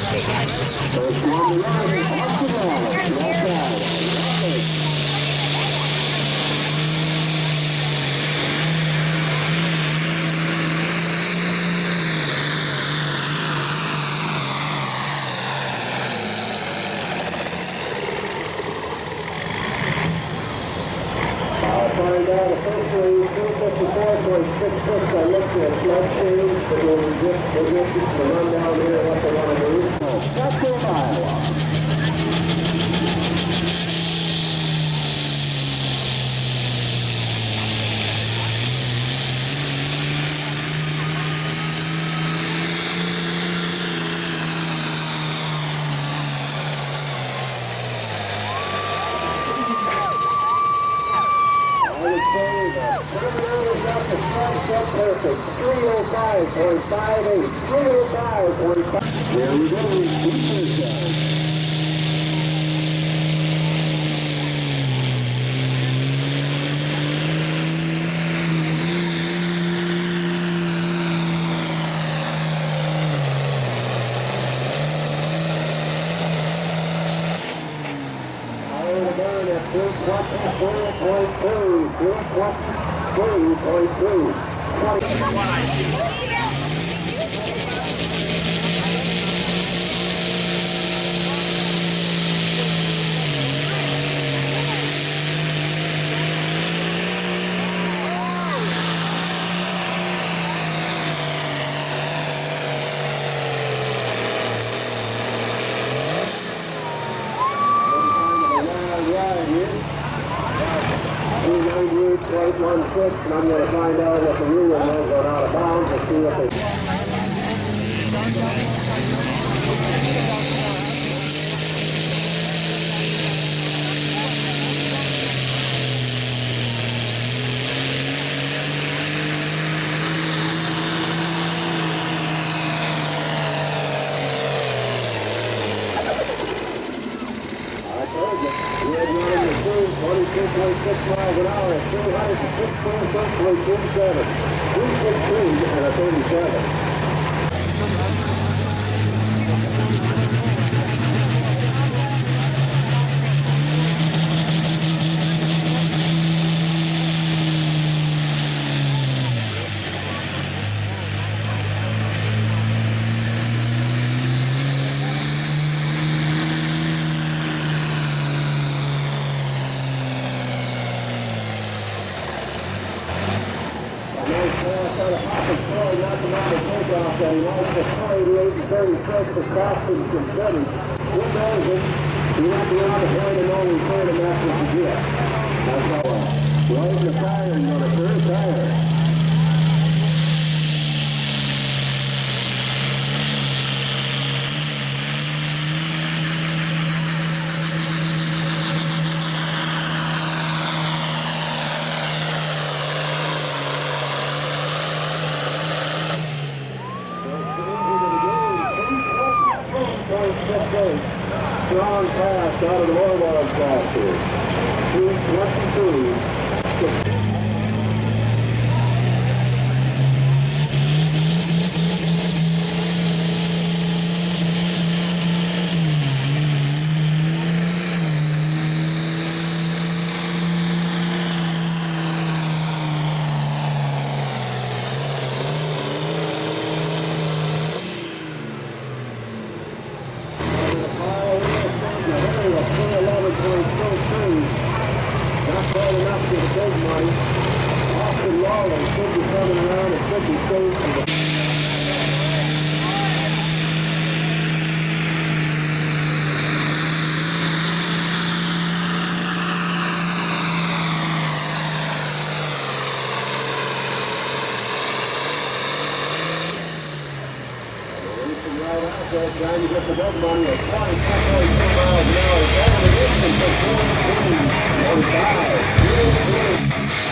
First one to run, off the ball, left side. Find out officially 254.66. I looked at flood change, but we'll get the rundown here what they want to do. That's in Iowa. Perfect. 305.58. 305.5. There we go. Burn at 224.2. 224.2. And I'm going to find out what the rule was going out of bounds and see what they... I told you, we had running the speed 22.6 miles an hour at 206.37. 216 and a 37. And he wants to 28 and 36 to Boston considered. Who knows it? You have to be on the point and only third and that's what you get. That's all. Right in the tire and on the third tire. Strong pass out of the Mormon class here. 222. Not bad enough to the big money. Austin Lawler should be coming around and should be safe. Right out there trying to get the big money at 20.2 miles an hour. Down the distance at 14, 45.